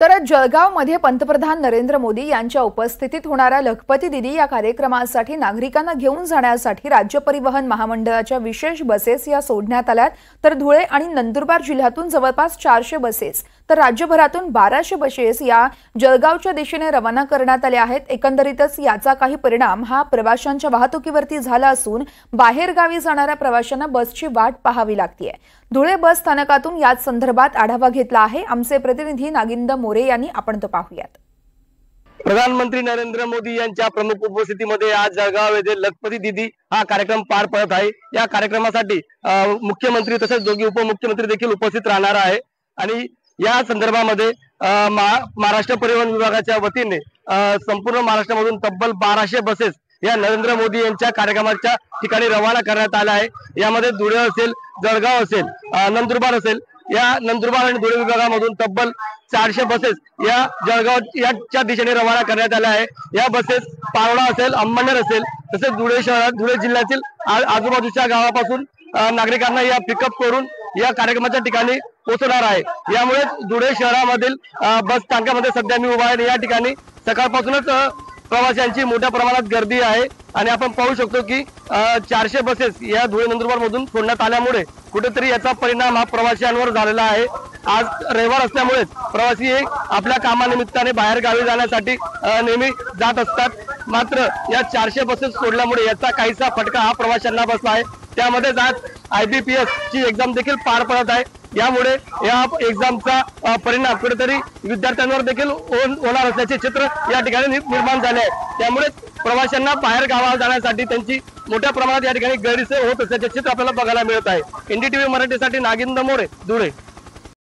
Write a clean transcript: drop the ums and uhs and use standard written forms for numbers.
तर जळगावमध्ये पंतप्रधान नरेंद्र मोदी यांच्या उपस्थितीत होणाऱ्या लखपती दिदी या कार्यक्रमासाठी नागरिकांना घेऊन जाण्यासाठी राज्य परिवहन महामंडळाच्या विशेष बसेस या सोडण्यात आल्यात। तर धुळे आणि नंदुरबार जिल्ह्यातून जवळपास 400 बसेस तर राज्यभरातून 1200 बसेस या जळगावच्या दिशेने रवाना करण्यात आल्या आहेत। एकंदरीतच याचा काही परिणाम हा प्रवाशांच्या वाहतुकीवरती झाला असून बाहेर गावी जाणाऱ्या प्रवाशांना बसची वाट पाहावी लागते। धुळे बस स्थानकातून याच संदर्भात आढावा घेतला आहे आमचे प्रतिनिधी नागिंद मोरे यांनी। आपण तो पाहूयात। प्रधानमंत्री नरेंद्र मोदी यांच्या प्रमुख उपस्थितीमध्ये आज जळगाव येथे लखपती दिदी हा कार्यक्रम पार पडत आहे। या कार्यक्रमासाठी मुख्यमंत्री तसेच दोघी उपमुख्यमंत्री देखील उपस्थित राहणार आहे आणि या संदर्भामध्ये महाराष्ट्र परिवहन विभागाच्या वतीने संपूर्ण महाराष्ट्रामधून तब्बल 1200 बसेस या नरेंद्र मोदी यांच्या कार्यक्रमाच्या ठिकाणी रवाना करण्यात आल्या आहे। यामध्ये धुळे असेल, जळगाव असेल, नंदुरबार असेल, या नंदुरबार आणि धुळे विभागामधून तब्बल 400 बसेस या जळगाव याच्या दिशेने रवाना करण्यात आल्या आहे। या बसेस पारोळा असेल, अंमळनेर असेल तसेच धुळे जिल्ह्यातील आजूबाजूच्या गावापासून नागरिकांना या पिकअप करून या कार्यक्रमाच्या ठिकाणी पोहोचणार आहे। यामुळे धुळे शहरामधील बस स्थानकामध्ये सध्या मी उभा आहे। या ठिकाणी सकाळपासूनच प्रवाशांची मोठ्या प्रमाणात गर्दी आहे आणि आपण पाहू शकतो की 400 बसेस या धुळे नंदुरबार मधून सोडण्यात आल्यामुळे कुठेतरी याचा परिणाम हा प्रवाशांवर झालेला आहे। आज रविवार असल्यामुळे प्रवासी आपल्या कामानिमित्ताने बाहेर गावी जाण्यासाठी नेहमी जात असतात। मात्र या 400 बसेस सोडल्यामुळे याचा काहीसा फटका हा प्रवाशांना बसला आहे। त्यामध्ये आज IBPS ची एक्झाम देखील पार पडत आहे। यामुळे या एक्झामचा परिणाम कुठेतरी विद्यार्थ्यांवर देखील होणार असल्याचे चित्र या ठिकाणी निर्माण झाले आहे। त्यामुळे प्रवाशांना बाहेर गावाला जाण्यासाठी त्यांची मोठ्या प्रमाणात या ठिकाणी गैरसोय होत असल्याचे चित्र आपल्याला बघायला मिळत आहे। NDTV मराठीसाठी नागिंद मोरे, धुळे।